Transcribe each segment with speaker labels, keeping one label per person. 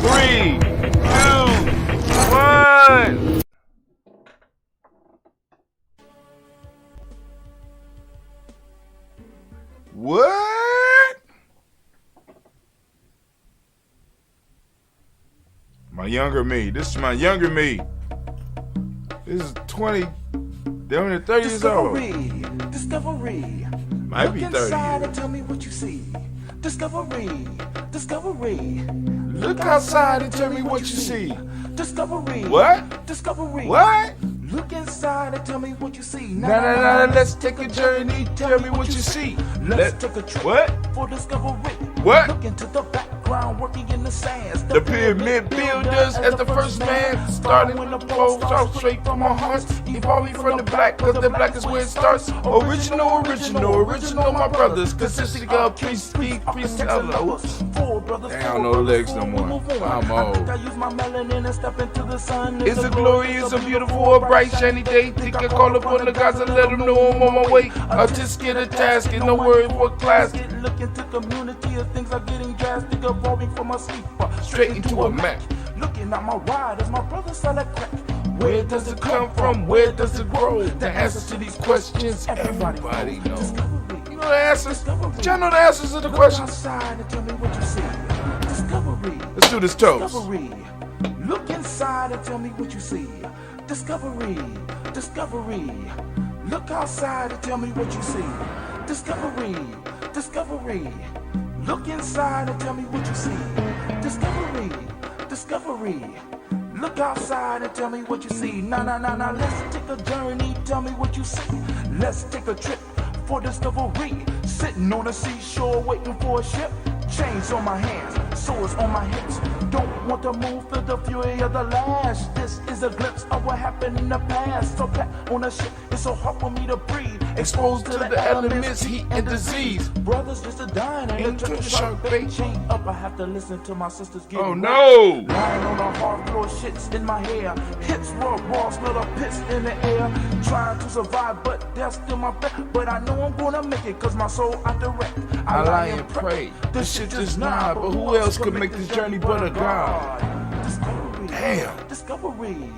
Speaker 1: 3, 2, 1. What? My younger me. This is my younger me. This is 20, damn near 30 years old.
Speaker 2: Discovery.
Speaker 1: Might be 30
Speaker 2: Look inside
Speaker 1: years.
Speaker 2: and tell me what you see. Discovery.
Speaker 1: Look outside and tell me what you see.
Speaker 2: Discovery.
Speaker 1: What?
Speaker 2: Discovery.
Speaker 1: What?
Speaker 2: Look inside and tell me what you see.
Speaker 1: Nah, let's take a journey. Tell me what you see.
Speaker 2: Let's take a trip.
Speaker 1: What?
Speaker 2: For discovery.
Speaker 1: What?
Speaker 2: Look into the background, working in the sands.
Speaker 1: The pyramid builders as the first man, starting when the pole starts straight from our hearts, evolving from the black, cause the black is where it starts. Original, my brothers, consisting of peace, I don't know the lyrics no more. I'm old.
Speaker 2: I use my melanin and step into the sun.
Speaker 1: It's a glorious, a beautiful, a bright, shiny day. Think I call upon the gods and let them know I'm on my way. I just get a task and no word for class.
Speaker 2: Look into community of things are getting drastic, evolving from a sleeper
Speaker 1: Straight into a Mac.
Speaker 2: Looking at my ride as my brother sell a crack.
Speaker 1: Where does it come from? Where does it grow? The answers to these questions, everybody knows. You know the answers? Did y'all know the answers to the questions?
Speaker 2: Outside and tell me what you see. Discovery.
Speaker 1: Let's do this toast.
Speaker 2: Discovery. Look inside and tell me what you see. Discovery. Look outside and tell me what you see. Discovery. Look inside and tell me what you see. Discovery. Look outside and tell me what you see. Nah, let's take a journey, tell me what you see. Let's take a trip for discovery. Sitting on the seashore waiting for a ship. Chains on my hands, swords on my hips. Don't want to move, feel the fury of the lash. This is a glimpse of what happened in the past. So back on the ship, it's so hard for me to breathe.
Speaker 1: Exposed to the elements, heat and disease.
Speaker 2: Brothers just a dying and
Speaker 1: Into
Speaker 2: the
Speaker 1: the shark bait.
Speaker 2: Chain up, I have to listen to my sisters get
Speaker 1: Oh no!
Speaker 2: Lying on the hard floor, shit's in my hair. Hips raw, smell the piss in the air. Trying to survive, but that's still my bet. But I know I'm gonna make it, cause my soul out the wreck.
Speaker 1: I lie and pray. This shit just nah, but who else could make this journey but a God?
Speaker 2: Discovery.
Speaker 1: Damn.
Speaker 2: Discovery.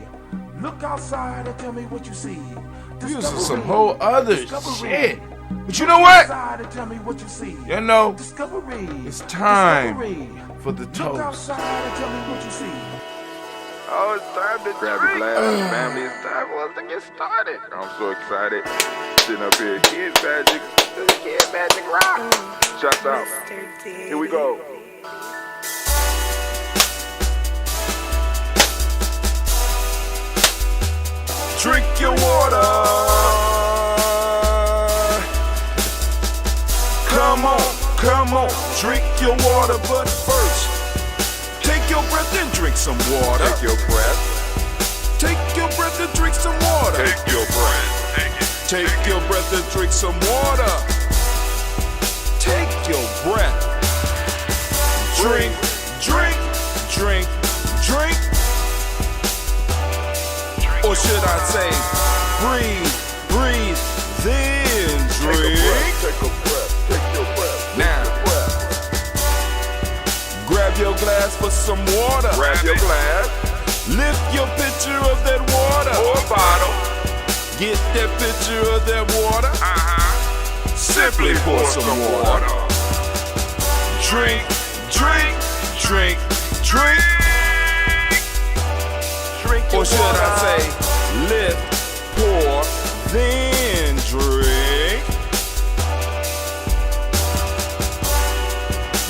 Speaker 2: Look outside and tell me what you see.
Speaker 1: This is some whole other shit. But you know what?
Speaker 2: Outside and tell me what you see.
Speaker 1: You know,
Speaker 2: Discovery.
Speaker 1: it's time
Speaker 2: Discovery.
Speaker 1: for the
Speaker 2: Look
Speaker 1: toast.
Speaker 2: outside and tell me what you see.
Speaker 3: Oh, it's time to grab your glass, family. It's time for us to get started. I'm so excited. Sitting up here, Kid Magic. This is Kid Magic Rock. Shouts out. Here we go.
Speaker 1: Drink your water. Come on, drink your water. But first, take your breath and drink some water.
Speaker 3: Take your breath.
Speaker 1: Take your breath and drink some water.
Speaker 3: Take your breath. Take it.
Speaker 1: Take your breath and drink some water. Take your breath. Drink. Or should I say, breathe, then drink.
Speaker 3: Take a breath. Take your breath.
Speaker 1: Now, grab your glass for some water.
Speaker 3: Grab your glass
Speaker 1: Lift your pitcher of that water.
Speaker 3: or a bottle.
Speaker 1: Get that pitcher of that water. Simply pour some water. Drink. Or should I say, lift, pour, then drink.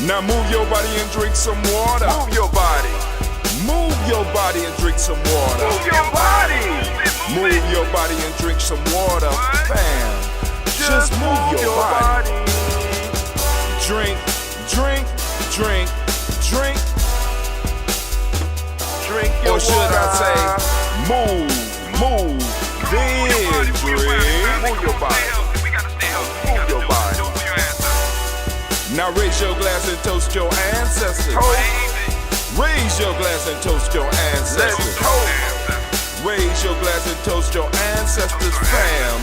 Speaker 1: Now move your body and drink some water.
Speaker 3: Move your body.
Speaker 1: Move your body and drink some water.
Speaker 3: Move your body.
Speaker 1: Move your body and drink some water. Fam, just move your body. Drink.
Speaker 3: Drink your
Speaker 1: Or should I
Speaker 3: water.
Speaker 1: say, move, then drink.
Speaker 3: Move your body. Move your body.
Speaker 1: Now raise your glass and toast your ancestors. Raise your glass and toast your
Speaker 3: Let's
Speaker 1: ancestors.
Speaker 3: toast.
Speaker 1: Raise your glass and toast your ancestors, fam.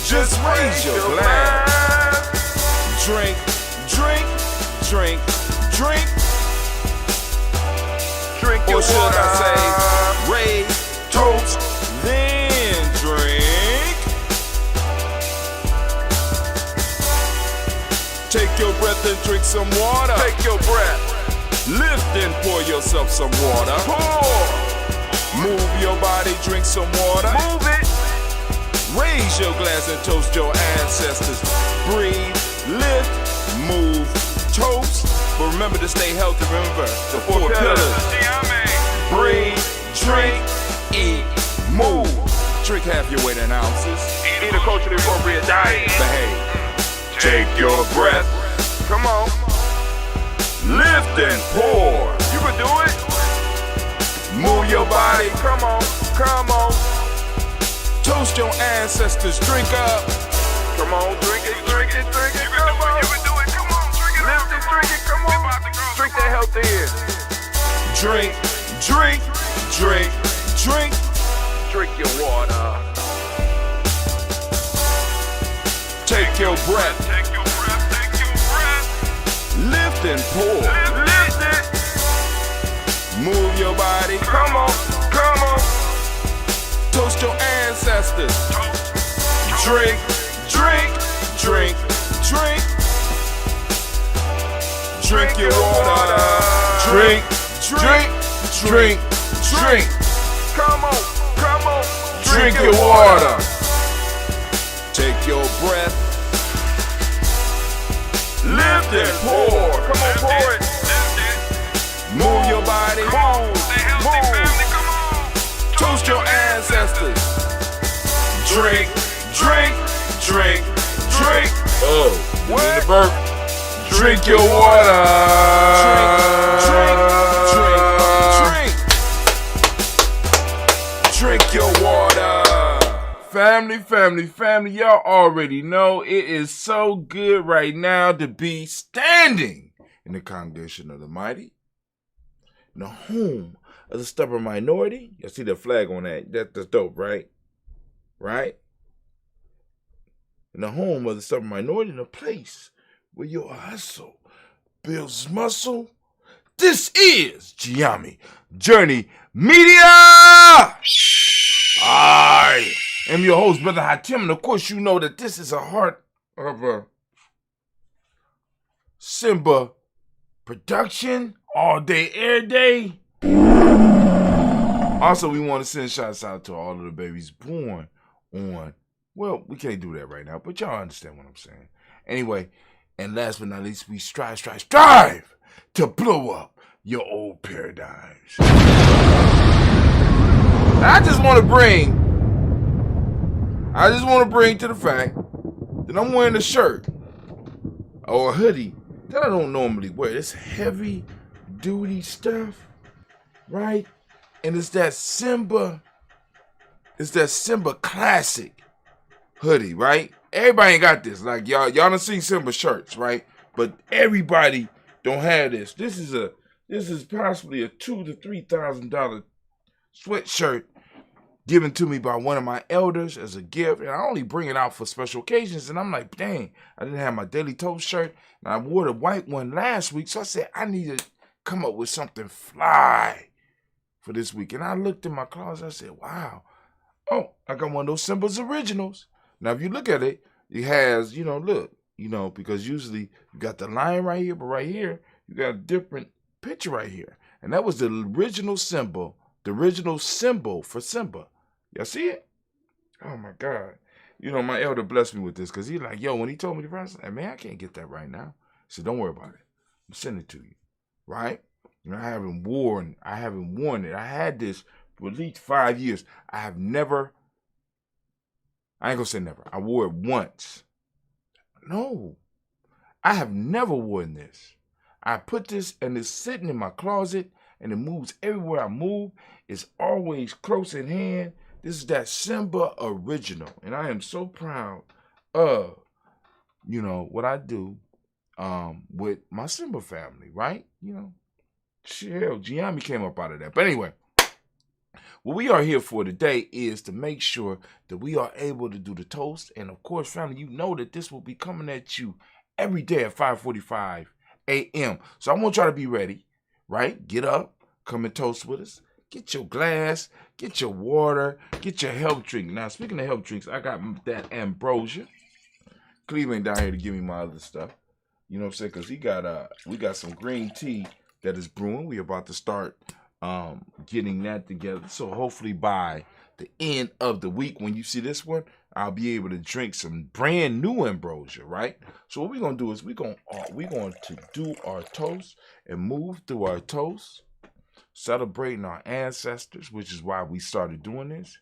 Speaker 1: Just raise your glass. Drink.
Speaker 4: or should I say, raise, toast, then drink. Take your breath and drink some water.
Speaker 3: Take your breath.
Speaker 4: Lift and pour yourself some water.
Speaker 3: Pour.
Speaker 4: Move your body, drink some water.
Speaker 3: Move it.
Speaker 4: Raise your glass and toast your ancestors. Breathe, lift, move, toast. But remember to stay healthy. Remember the four pillars. Breathe, drink, eat, move. Drink half your weight in ounces.
Speaker 3: Eat a culturally appropriate diet.
Speaker 4: Behave. Take your breath.
Speaker 3: Come on.
Speaker 4: Lift and pour.
Speaker 3: You can do it.
Speaker 4: Move your body.
Speaker 3: Come on. Come on.
Speaker 4: Toast your ancestors. Drink up.
Speaker 3: Come on. Drink it. Drink it. Drink it. Come on. You can do it. Come on. Drink it. Lift it. Drink it. Come on. Drink that health in.
Speaker 4: Drink, drink, drink, drink.
Speaker 3: Drink your water.
Speaker 4: Take your breath.
Speaker 3: Take your breath. Take your breath.
Speaker 4: Lift and pour.
Speaker 3: Lift it.
Speaker 4: Move your body.
Speaker 3: Come on. Come on.
Speaker 4: Toast your ancestors. Drink, drink, drink, drink. Drink your water.
Speaker 1: Drink, drink, drink, drink.
Speaker 3: Come on. Come on.
Speaker 1: Drink your water.
Speaker 4: Take your breath.
Speaker 3: Lift and pour. Come on, pour it.
Speaker 4: Move your body.
Speaker 3: Move.
Speaker 4: Toast your ancestors. Drink, drink, drink, drink.
Speaker 1: Oh, you
Speaker 3: What?
Speaker 1: need a burp. Drink your water.
Speaker 4: Drink, drink, drink, drink. Drink your water.
Speaker 1: Family, family, family, y'all already know it is so good right now to be standing in the congregation of the mighty, in the home of the stubborn minority. Y'all see the flag on that? That's dope, right? Right? In the home of the stubborn minority, in a place where your hustle builds muscle. This is Giami Journey Media! I am your host, Brother Hatim, and of course you know that this is a heart of a Simba production, all day, every day. Also, we want to send shouts out to all of the babies born on, well, we can't do that right now, but y'all understand what I'm saying. Anyway, and last but not least, we strive to blow up your old paradigms. I just want to bring to the fact that I'm wearing a shirt or a hoodie that I don't normally wear. It's heavy duty stuff, right? And it's that Simba classic hoodie, right? Everybody ain't got this. Like y'all done seen Simba shirts, right? But everybody don't have this. This is possibly a $2,000 to $3,000 sweatshirt given to me by one of my elders as a gift, and I only bring it out for special occasions. And I'm like, dang, I didn't have my Daily Toast shirt, and I wore the white one last week, so I said I need to come up with something fly for this week. And I looked in my closet, I said, wow, oh, I got one of those Simba's originals. Now, if you look at it, it has, look, because usually you got the line right here, but right here, you got a different picture right here. And that was the original symbol for Simba. Y'all see it? Oh, my God. My elder blessed me with this because he's like, yo, when he told me the price, I said, man, I can't get that right now. He said, don't worry about it. I'm sending it to you, right? And I haven't worn it. I had this for at least 5 years. I ain't gonna say never. I wore it once. No, I have never worn this. I put this and it's sitting in my closet and it moves everywhere I move. It's always close in hand. This is that Simba original. And I am so proud of, what I do with my Simba family, right? Hell, Giami came up out of that. But anyway, what we are here for today is to make sure that we are able to do the toast. And of course, family, you know that this will be coming at you every day at 5:45 a.m. So I want y'all to be ready, right? Get up, come and toast with us. Get your glass, get your water, get your health drink. Now, speaking of health drinks, I got that ambrosia. Cleveland down here to give me my other stuff. You know what I'm saying? Because we got some green tea that is brewing. We about to start getting that together. So hopefully by the end of the week, when you see this one, I'll be able to drink some brand new ambrosia, right? So what we're gonna do is we're going to do our toast and move through our toast, celebrating our ancestors, which is why we started doing this.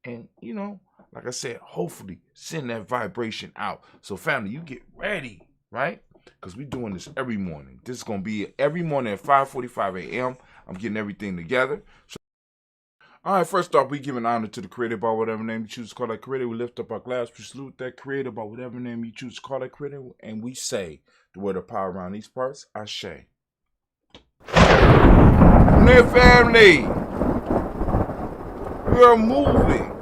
Speaker 1: And you know, like I said, hopefully send that vibration out. So family, you get ready, right? Because we're doing this every morning. This is gonna be every morning at 5:45 a.m. I'm getting everything together. So, all right, first off, we giving honor to the creator by whatever name you choose to call that creator. We lift up our glass, we salute that creator by whatever name you choose to call that creator, and we say the word of power around these parts, Ashe. Now, family, we are moving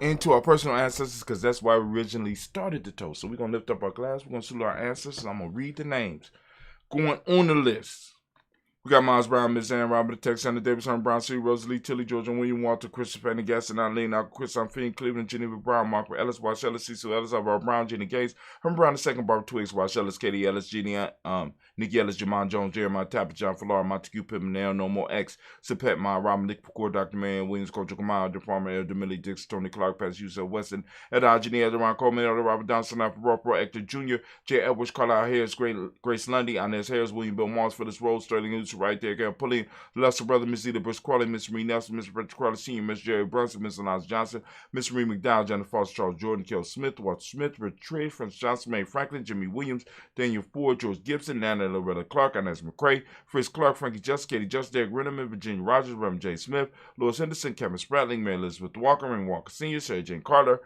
Speaker 1: into our personal ancestors because that's why we originally started the toast. So we're going to lift up our glass, we're going to salute our ancestors. I'm going to read the names going on the list. We got Miles Brown, Miss Ann, Robert, Tex, Sandra Davis, Herman Brown, C. Rosalie, Tilly, George, and William Walter, Christopher Pendergast, Eileen, Alco, Chris, Finn, Cleveland, Geneva Brown, Mark Ellis, Wash Ellis, Cecil Ellis, Alvaro Brown, Jenny Gates, Herman Brown II, Barbara Twigs, Wash Ellis, Katie Ellis, Jenny, Nikki Ellis, Jamon Jones, Jeremiah Tapper, John Falar, Montague Pittman, Nail, No More X, Sepet, Ma, Robin, Nick Pecor, Dr. Man, Williams, Coach Kamal, the Farmer, Elder Millie, Dix, Tony Clark, Pass, Yusef Weston, Ed Jenny, Ron Coleman, Elder Robert Downson, Pro, Hector Jr., J. Edwards, Carlisle Harris, Grace Lundy, Inez Harris, William Bill Moss, Phyllis Rose, Sterling Hughes, right there, Gary Pulley, Lester Brother, Miss Zeta Bush Crawley, Miss Marie Nelson, Mr. Frederick Crawley Sr., Miss Jerry Brunson, Miss Eliza Johnson, Miss Marie McDowell, Jennifer Foster, Charles Jordan, Kel Smith, Walter Smith, Rich Trey, Francis Johnson, May Franklin, Jimmy Williams, Daniel Ford, George Gibson, Nana Loretta Clark, Inez McCrae, Fritz Clark, Frankie Just, Katie Just, Derek Renneman, Virginia Rogers, Reverend J. Smith, Louis Henderson, Kevin Spratling, Mary Elizabeth Walker, Ring Walker Sr., Sarah Jane Carter,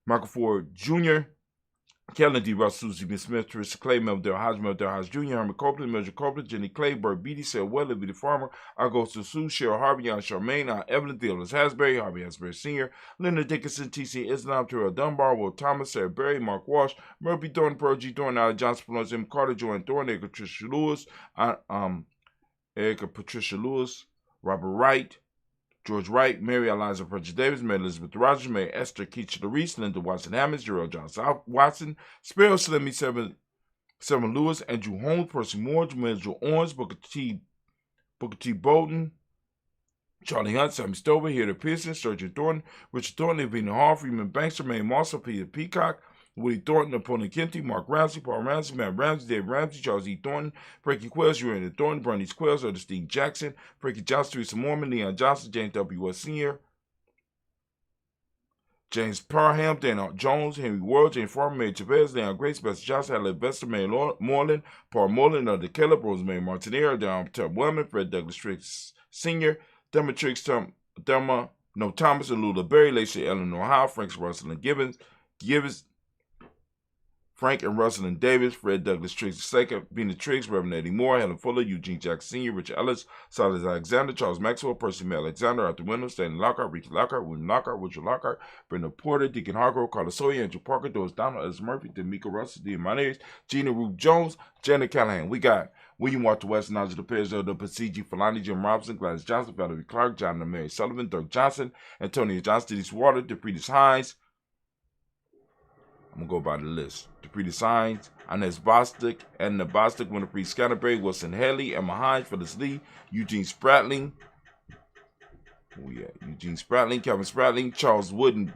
Speaker 1: Michael Ford Jr., Kellen D. Russ, Susie B. Smith, Teresa Clay, Meldale Hodge Jr., Herman Copeland, Mildred Copeland, Jenny Clay, Bert Beatty, Sarah Weather, Beatty Farmer, Augusta Sue, Cheryl Harvey, Aunt Charmaine, Aunt Evelyn, Theodolis Hasbury, Harvey Hasbury Sr., Linda Dickinson, T.C. Islam, Terrell Dunbar, Will Thomas, Sarah Berry, Mark Walsh, Murphy Thorne, Pearl G. Thorne, Allie Johnson, Florence M. Carter, Joanne Thorne, Erica Patricia Lewis, Robert Wright, George Wright, Mary Eliza Pritchard Davis, Mary Elizabeth Rogers, Mary Esther Keach Larice, Linda Watson Hammonds, Gerald Johnson Watson, Sparrow Slimmy, Seven Lewis, Andrew Holmes, Percy Moore, Jamil Owens, Booker T. Bolton, Charlie Hunt, Sammy Stover, Heather Pearson, Sergeant Thornton, Richard Thornton, Evina Hall, Freeman Bankster, May Mossel, Peter Peacock, Woody Thornton, Napoleon Kenty, Mark Ramsey, Paul Ramsey, Matt Ramsey, Dave Ramsey, Charles E. Thornton, Frankie Quells, Urania Thornton, Bernice Quells, Ernestine Jackson, Frankie Johnson, Teresa Mormon, Leon Johnson, James W. West Sr., James Parham, Dana Jones, Henry World, James Farmer, Mary Chavez, Leon Grace, Betsy Johnson, Helen Vester, Mary Moreland, Paul Moreland, Under Caleb, Rosemary Martinero, Don Tub Wellman, Fred Douglas Triggs Sr., Thomas, and Lula Berry, Lacey Eleanor Howe, Frank Russell and Gibbons, Frank and Russell and Davis, Fred Douglas Triggs II, Vina Triggs, Reverend Eddie Moore, Helen Fuller, Eugene Jackson Sr., Richard Ellis, Silas Alexander, Charles Maxwell, Percy May Alexander, Arthur Wendell, Stanley Lockhart, Richard Lockhart, William Lockhart, Richard Lockhart, Brenda Porter, Deacon Hargrove, Carlos Sawyer, Andrew Parker, Doris Donald, Ellis Murphy, D'Amico Russell, Dean Monez, Gina Ruth Jones, Janet Callahan. We got William Walter West, Nigel DePez, Elder Pasigi, Falani, Jim Robinson, Gladys Johnson, Valerie Clark, John and Mary Sullivan, Dirk Johnson, Antonio Johnson, Denise Water, DePretis Hines. I'm going to go by the list. DePretis Hines, Inez Bostic, Edna Bostic, Winifred Scatterberry, Wilson Haley, Emma Hines, Phyllis Lee, Eugene Spratling. Eugene Spratling, Kevin Spratling, Charles Wooden,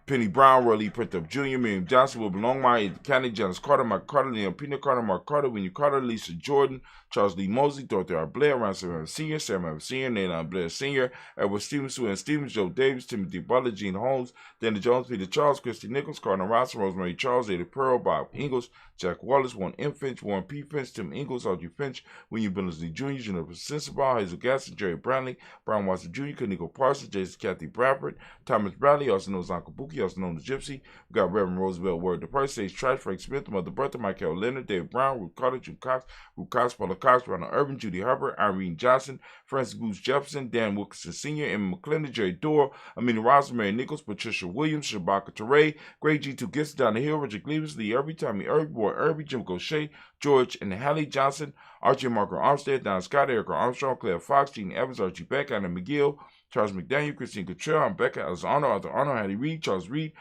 Speaker 1: Penny Brown, Roy Lee Printup Jr., Miriam Johnson, Wilbur Longmire, County, Janice Carter, Mike Carter, Leon Pina Carter, Mark Carter, Winnie Carter, Lisa Jordan, Charles Lee Mosley, Dorothy R. Blair, Ron Sam Sr., Sam Evans Sr., Nathan Blair Sr., Edward Stevens, Sue Ann Stevens, Joe Davis, Timothy Butler, Gene Holmes, Danny Jones, Peter Charles, Christy Nichols, Cardinal Ross, Rosemary Charles, Ada Pearl, Bob Ingalls, Jack Wallace, Warren M. Finch, Warren P. Finch, Tim Ingalls, Audrey Finch, William Billingsley Jr., Jennifer Sensabaugh, Hazel Gasson, Jerry Brownlee, Brian Watson Jr., Kaniko Parsons, Jason Kathy Bradford, Thomas Bradley, also known as Uncle Bookie, also known as Gypsy. We got Reverend Roosevelt Word the First, Sage Trash, Frank Smith, Mother Bertha, Michael Leonard, Dave Brown, Ruth Carter, Jim Cox, Paula Cox, Ronald Urban, Judy Hubbard, Irene Johnson, Francis Booth Jefferson, Dan Wilkinson Sr., Emma McClendon, Jerry Dorr, Amina Ross, Mary Nichols, Patricia Williams, Shabaka Teray, Greg G. 2 Gibson, Down the Hill, Richard Cleaves, Lee Irby, Tommy Irby, Boy Irby, Jim Gaucher, George and Hallie Johnson, Archie and Margaret Armstead, Don Scott, Erica Armstrong, Claire Fox, Gene Evans, Archie Beck, Anna McGill, Charles McDaniel, Christine Cottrell, Aunt Becca, Alice Arnold, Arthur Arnold, Hattie Reed, Charles Reed,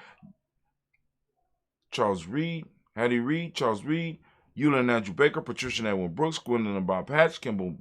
Speaker 1: Eula and Andrew Baker, Patricia and Edwin Brooks, Gwendolyn and Bob Hatch, Kimball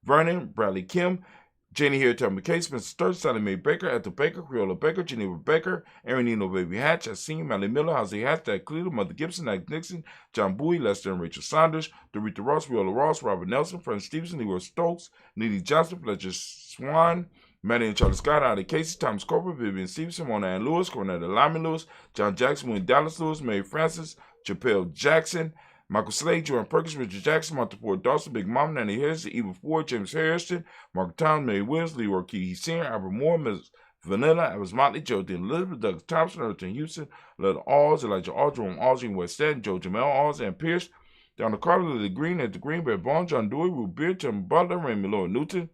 Speaker 1: Vernon, Bradley Kim, Janie Here, Thelma McKay, Spencer Sturz, Sally Mae Baker, Ethel Baker, Creola Baker, Geneva Baker, Aaron Nino Baby Hatch, Senior, Mally Miller, Jose Hatch, Dad Cleveland, Mother Gibson, Ike Nixon, John Bowie, Lester and Rachel Saunders, Dorita Ross, Viola Ross, Robert Nelson, Frank Stevenson, Leroy Stokes, Neely Johnson, Fletcher Swan, Maddie and Charlie Scott, Ida Casey, Thomas Corporate, Vivian Stevenson, Mona Ann Lewis, Cornetta Lyman Lewis, John Jackson, Wayne Dallas Lewis, Mary Francis, Chappelle Jackson, Michael Slade, Jordan Perkins, Richard Jackson, Martha Ford Dawson, Big Mom, Nanny Harrison, Eva Ford, James Harrison, Mark Town, Mary Williams, Leroy Key Sr., Albert Moore, Ms. Vanilla, Evans Motley, Joe Dean Elizabeth, Douglas Thompson, Earlton Houston, Letta Alls, Elijah Alls, Jerome Alls, West Stanton, Joe Jamel Alls, and Pierce, Donna Carter, Lily Green, at the Green, Brett Bond, John Dewey, Ruth Beard, Tim Butler, Raymond Lloyd Newton,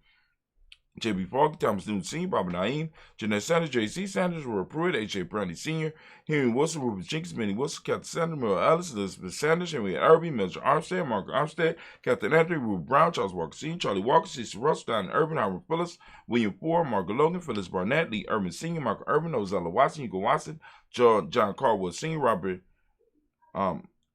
Speaker 1: J.B. Falk, Thomas Newton Sr., Bobby Naeem, Jeanette Sanders, J.C. Sanders, Roy Pruitt, H.A. Brandy Sr., Henry Wilson, Rupert Jenkins, Benny Wilson, Captain Sanders, Mel Ellis, Elizabeth Sanders, Henry Irby, Mildred Armstead, Margaret Armstead, Captain Anthony, Ruth Brown, Charles Walker Sr., Charlie Walker, Cecil Russell, Don Urban, Howard Phillips, William Ford, Margaret Logan, Phyllis Barnett, Lee Urban Sr., Michael Urban, Ozella Watson, Hugo Watson, John Caldwell Sr.,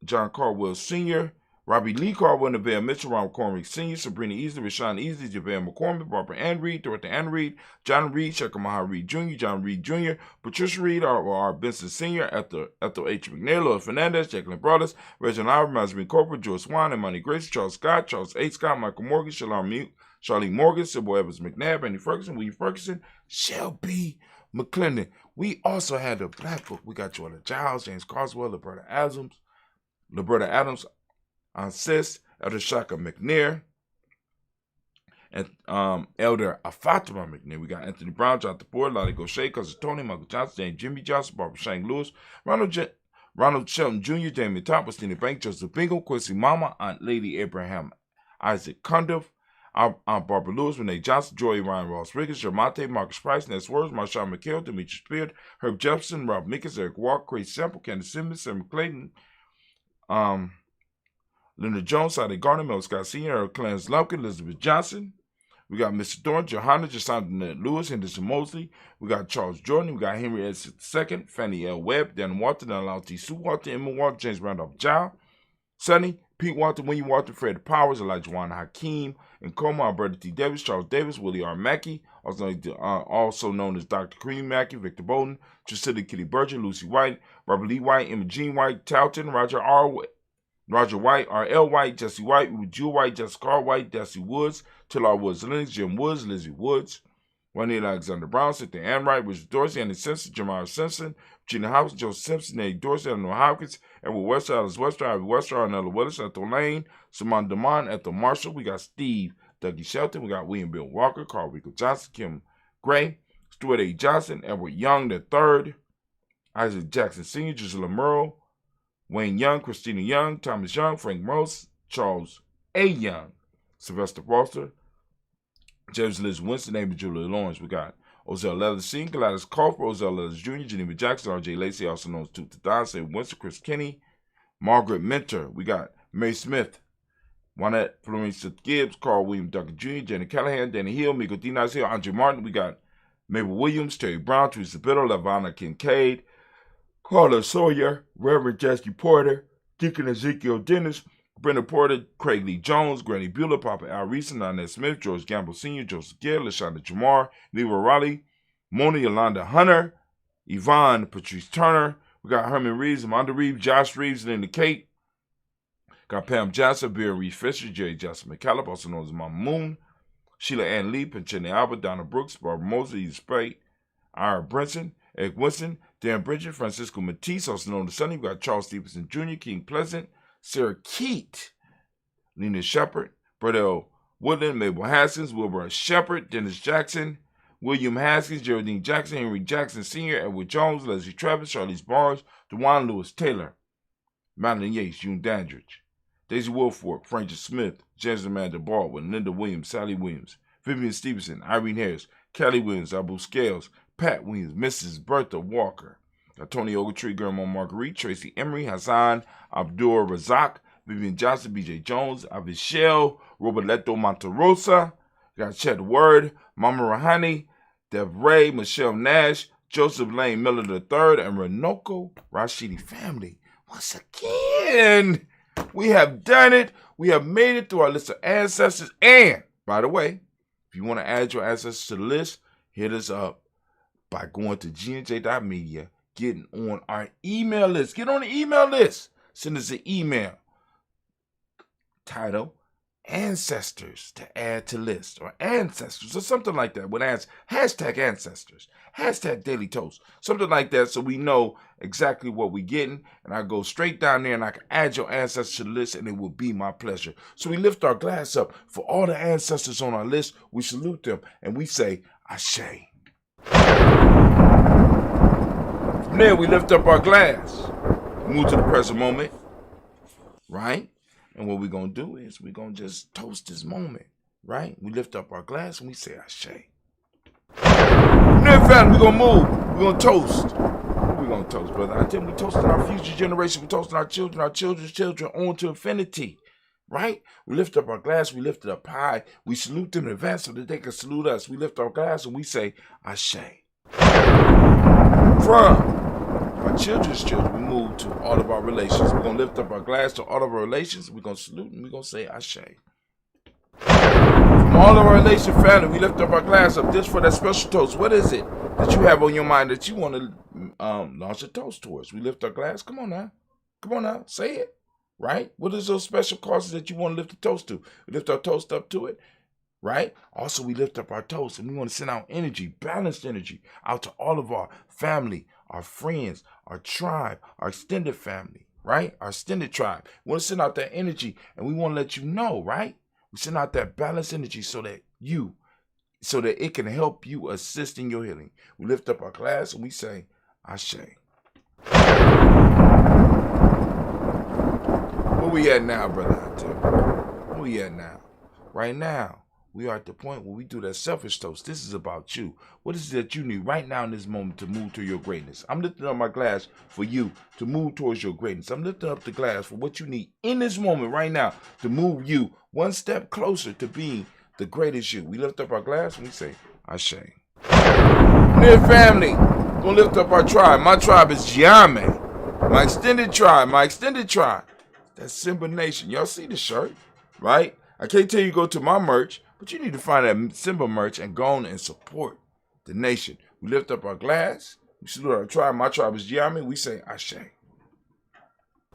Speaker 1: John Caldwell Sr., Robbie Lee Caldwell, Neville Mitchell, Ron McCormick Sr., Sabrina Easley, Rashawn Easley, JaVale McCormick, Barbara Ann Reed, Dorothy Ann Reed, John Reed, Shekhar Maha Reed Jr., John Reed Jr., Patricia Reed, R. Benson Sr., Ethel H. McNair, Lloyd Fernandez, Jacqueline Brothers, Reginald Albert, Masmin Corporate, George Swan, Imani Grace, Charles Scott, Charles A. Scott, Michael Morgan, Charlene Morgan, Sybil Evans McNabb, Andy Ferguson, William Ferguson, Shelby McClendon. We also had the Black Book. We got Jordan Giles, James Carswell, Roberta Adams, Sis, Elder Shaka McNair, and Elder Afatima McNair. We got Anthony Brown, Jonathan Ford, Lottie Gaucher, Cousin Tony, Michael Johnson, James Jimmy Johnson, Barbara Shank Lewis, Ronald Shelton Jr., Damien Thompson, Stina Bank, Joseph Bingle, Quincy Mama, Aunt Lady Abraham, Isaac Cundiff, Aunt Barbara Lewis, Renee Johnson, Joy Ryan Ross Riggins, Jermonte, Marcus Price, Ness Words, Marshawn McHale, Demetrius Beard, Herb Jefferson, Rob Mickens, Eric Walker, Craig Sample, Candace Simmons, Sam Clayton, Linda Jones, Sadi Garner, Mel Scott Sr., Eric Clarence Lumpkin, Elizabeth Johnson. We got Mr. Thorne, Johanna, Jason Lewis, Henderson Mosley. We got Charles Jordan. We got Henry S. II, Fannie L. Webb, Dan Walton, Dan T. Sue Walton, Emma Walton, James Randolph Jow, Sonny, Pete Walton, William Walton, Fred Powers, Elijah Juan Hakeem, and Coma, Alberta T. Davis, Charles Davis, Willie R. Mackey, also known as Dr. Cream Mackey, Victor Bowden, Trisilla Kitty Berger, Lucy White, Robert Lee White, Emma Jean White, Talton, Roger White, R.L. White, Jesse White, Jewel White, Jessica R. White, Desi Woods, Tillar Woods Lennox, Jim Woods, Lizzie Woods, Juanita Alexander Brown, Cynthia Ann Wright, Richard Dorsey, Andy Simpson, Jamar Simpson, Gina House, Joe Simpson, Eddie Dorsey, Eleanor Hopkins, Edward Wester, Alice Wester, Ivy Wester, Arnella Willis, Ethel Lane, Simone DeMond, Ethel Marshall. We got Steve Dougie Shelton. We got William Bill Walker, Carl Rico Johnson, Kim Gray, Stuart A. Johnson, Edward Young III, Isaac Jackson Sr., Gisela Merle, Wayne Young, Christina Young, Thomas Young, Frank Rose, Charles A. Young, Sylvester Foster, James Liz Winston, Amy Julia Lawrence. We got Ozell Leathers Sr., Gladys Culper, Ozell Leathers Jr., Geneva Jackson, R.J. Lacey, also known as Tooth to Don, Sam Winston, Chris Kinney, Margaret Mentor. We got May Smith, Juanette Florence Gibbs, Carl William Duncan Jr., Jenny Callahan, Danny Hill, Miko Dinas Hill, Andre Martin. We got Mabel Williams, Terry Brown, Teresa Biddle, Lavana Kincaid, Carla Sawyer, Reverend Jesse Porter, Deacon Ezekiel Dennis, Brenda Porter, Craig Lee Jones, Granny Bueller, Papa Al Reese, Nanette Smith, George Gamble Sr., Joseph Gill, LaShonda Jamar, Leroy Raleigh, Mona Yolanda Hunter, Yvonne Patrice Turner. We got Herman Reeves, Amanda Reeves, Josh Reeves, Linda Kate. Got Pam Johnson, Bill Reed Fisher, Jerry Johnson McCallum, also known as Mama Moon, Sheila Ann Lee, Penchene Albert, Donna Brooks, Barbara Mosley, Edith Spade, Ira Brinson, Eric Winston, Dan Bridget, Francisco Matisse, also known as Sonny. We got Charles Stevenson Jr., King Pleasant, Sarah Keat, Lena Shepard, Burdell Woodland, Mabel Haskins, Wilbur Shepard, Dennis Jackson, William Haskins, Geraldine Jackson, Henry Jackson Sr., Edward Jones, Leslie Travis, Charlize Barnes, DeJuan Lewis Taylor, Madeline Yates, June Dandridge, Daisy Wilfork, Francis Smith, James Amanda Baldwin, Linda Williams, Sally Williams, Vivian Stevenson, Irene Harris, Kelly Williams, Abu Scales, Pat Williams, Mrs. Bertha Walker, Tony Ogletree, Grandma Marguerite, Tracy Emery, Hassan Abdul Razak, Vivian Johnson, BJ Jones, Avichelle, Roberto Monterosa, got Chet Word, Mama Rahani, Dev Ray, Michelle Nash, Joseph Lane Miller III, and Renoko Rashidi family. Once again, we have done it. We have made it through our list of ancestors. And, by the way, if you want to add your ancestors to the list, hit us up by going to gnj.media, getting on our email list. Get on the email list. Send us an email. Title, Ancestors to add to list, or Ancestors, or something like that. With hashtag Ancestors, hashtag Daily Toast, something like that, so we know exactly what we're getting. And I go straight down there and I can add your ancestors to the list, and it will be my pleasure. So we lift our glass up for all the ancestors on our list. We salute them and we say, Ashe. From there, we lift up our glass, move to the present moment, right? And what we're going to do is we're going to just toast this moment, right? We lift up our glass and we say, Ashe. From there, family, we're going to move. We're going to toast. What we going to toast, brother? I tell you, we're toasting our future generation. We're toasting our children's children on to infinity, right? We lift up our glass. We lift it up high. We salute them in advance so that they can salute us. We lift our glass and we say, Ashe. From our children's children, we move to all of our relations. We're going to lift up our glass to all of our relations. We're going to salute and we're going to say Ashe. From all of our relation family, we lift up our glass up just for that special toast. What is it that you have on your mind that you want to launch a toast towards? We lift our glass. Come on now. Come on now. Say it. Right? What is those special causes that you want to lift a toast to? We lift our toast up to it. Right? Also, we lift up our toast and we want to send out energy, balanced energy, out to all of our family, our friends, our tribe, our extended family, right? Our extended tribe. We want to send out that energy and we want to let you know, right? We send out that balanced energy so that it can help you assist in your healing. We lift up our glass and we say, Ashe. Where we at now, brother? Where we at now? Right now, we are at the point where we do that selfish toast. This is about you. What is it that you need right now in this moment to move to your greatness? I'm lifting up my glass for you to move towards your greatness. I'm lifting up the glass for what you need in this moment right now to move you one step closer to being the greatest you. We lift up our glass and we say, Ashe. Dear family, we're going to lift up our tribe. My tribe is Giame. My extended tribe. That's Simba Nation. Y'all see the shirt, right? I can't tell you go to my merch, but you need to find that Simba merch and go on and support the nation. We lift up our glass. We salute our tribe. My tribe is Giame. We say Ashe.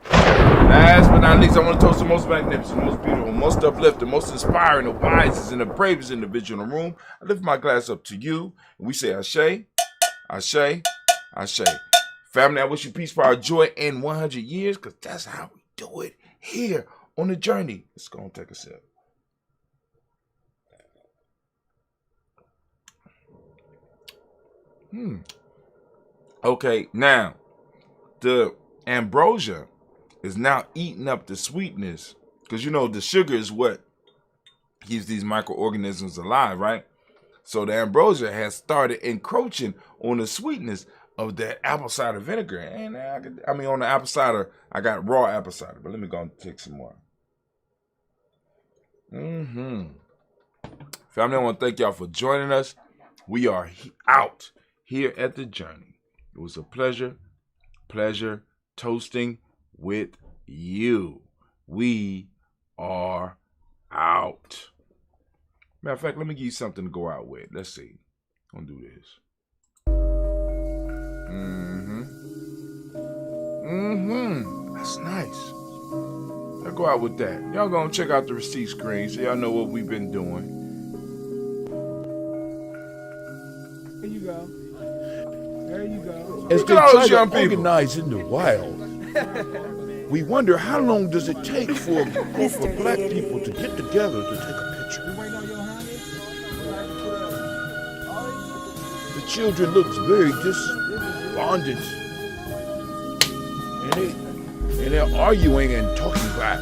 Speaker 1: Last but not least, I want to toast the most magnificent, the most beautiful, most uplifting, most inspiring, the wisest, and the bravest individual in the room. I lift my glass up to you, and we say Ashe, Ashe, Ashe. Family, I wish you peace, power, joy, and 100 years, because that's how we do it here on the journey. Let's go and take a sip. Okay, now, the ambrosia is now eating up the sweetness, because you know the sugar is what keeps these microorganisms alive, right? So the ambrosia has started encroaching on the sweetness of that apple cider vinegar. And on the apple cider, I got raw apple cider, but let me go and take some more. Family, I want to thank y'all for joining us. We are out here at the journey. It was a pleasure toasting with you. We are out. Matter of fact, let me give you something to go out with. Let's see. I'm gonna do this. That's nice. Y'all go out with that. Y'all gonna check out the receipt screen so y'all know what we've been doing.
Speaker 5: There you go. There you go.
Speaker 6: As they try to organize in the wild, we wonder how long does it take for a group of black people to get together to take a picture. The children looks very despondent, and they're arguing and talking back.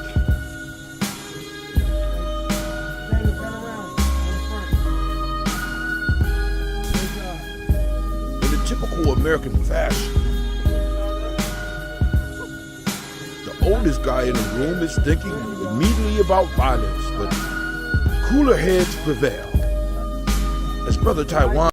Speaker 6: In the typical American fashion, the oldest guy in the room is thinking immediately about violence, but cooler heads prevail. As Brother Taiwan